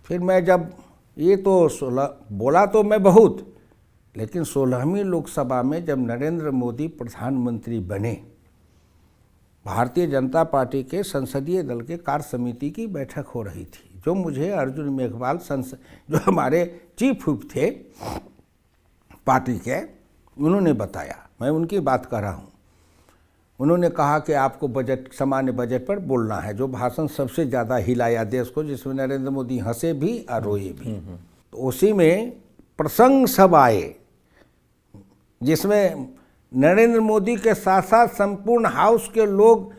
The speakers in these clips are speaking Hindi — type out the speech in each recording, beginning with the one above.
फिर मैं जब ये तो 16 बोला तो मैं बहुत, लेकिन 16वीं लोकसभा में जब नरेंद्र मोदी प्रधानमंत्री बने, भारतीय जनता पार्टी के संसदीय दल के कार्य समिति की बैठक हो रही थी, जो मुझे अर्जुन मेघवाल जो हमारे चीफ व्हिप थे पार्टी के, उन्होंने बताया। मैं उनकी बात कर रहा हूँ। उन्होंने कहा कि आपको बजट, सामान्य बजट पर बोलना है, जो भाषण सबसे ज़्यादा हिलाया देश को, जिसमें नरेंद्र मोदी हंसे भी और रोए भी। तो उसी में प्रसंग सब आए जिसमें नरेंद्र मोदी के साथ साथ संपूर्ण हाउस के लोग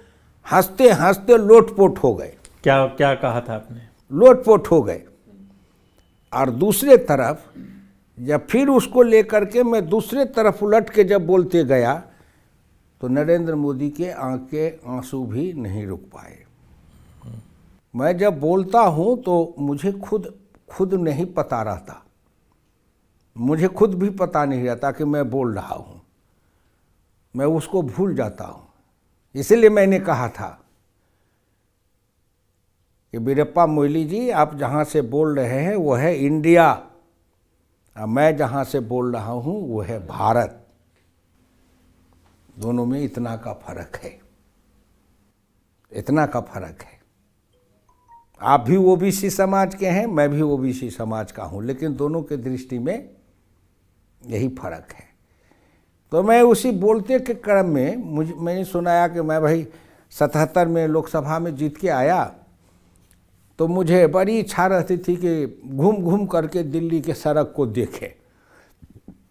हंसते हंसते लोटपोट हो गए। क्या क्या कहा था आपने? लोटपोट हो गए। और दूसरे तरफ जब फिर उसको लेकर के मैं दूसरे तरफ उलट के जब बोलते गया, तो नरेंद्र मोदी के आंख के आंसू भी नहीं रुक पाए। मैं जब बोलता हूँ तो मुझे खुद नहीं पता रहता, मुझे खुद भी पता नहीं रहता कि मैं बोल रहा हूँ, मैं उसको भूल जाता हूँ। इसलिए मैंने कहा था कि वीरप्पा मोइली जी, आप जहाँ से बोल रहे हैं वो है इंडिया, और मैं जहाँ से बोल रहा हूँ वो है भारत। दोनों में इतना का फर्क है, इतना का फर्क है। आप भी ओबीसी समाज के हैं, मैं भी ओबीसी समाज का हूँ, लेकिन दोनों के दृष्टि में यही फर्क है। तो मैं उसी बोलते के क्रम में मैंने सुनाया कि मैं भाई 77 में लोकसभा में जीत के आया, तो मुझे बड़ी इच्छा रहती थी कि घूम घूम करके दिल्ली के सड़क को देखे।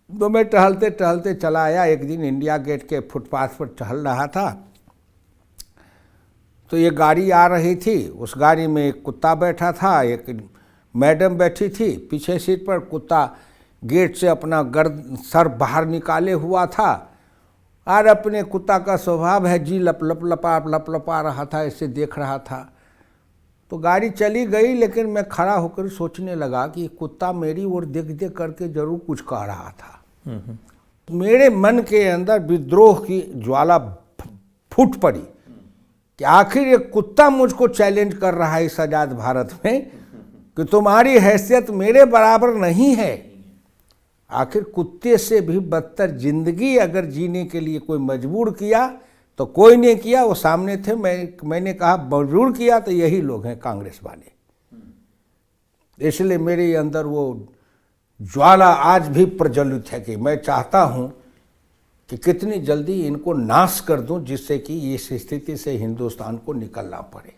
तो मैं टहलते टहलते चला आया। एक दिन इंडिया गेट के फुटपाथ पर टहल रहा था, तो ये गाड़ी आ रही थी। उस गाड़ी में एक कुत्ता बैठा था, एक मैडम बैठी थी पीछे सीट पर। कुत्ता गेट से अपना सर बाहर निकाले हुआ था, और अपने कुत्ता का स्वभाव है जी लप लपा रहा था, ऐसे देख रहा था। तो गाड़ी चली गई, लेकिन मैं खड़ा होकर सोचने लगा कि कुत्ता मेरी ओर देख देख करके जरूर कुछ कह रहा था। मेरे मन के अंदर विद्रोह की ज्वाला फूट पड़ी कि आखिर ये कुत्ता मुझको चैलेंज कर रहा है इस आजाद भारत में कि तुम्हारी हैसियत मेरे बराबर नहीं है। आखिर कुत्ते से भी बदतर जिंदगी अगर जीने के लिए कोई मजबूर किया तो कोई नहीं किया, वो सामने थे। मैंने कहा मजबूर किया तो यही लोग हैं, कांग्रेस वाले। इसलिए मेरे अंदर वो ज्वाला आज भी प्रज्वलित है कि मैं चाहता हूं कि कितनी जल्दी इनको नाश कर दूं, जिससे कि इस स्थिति से हिंदुस्तान को निकलना पड़े।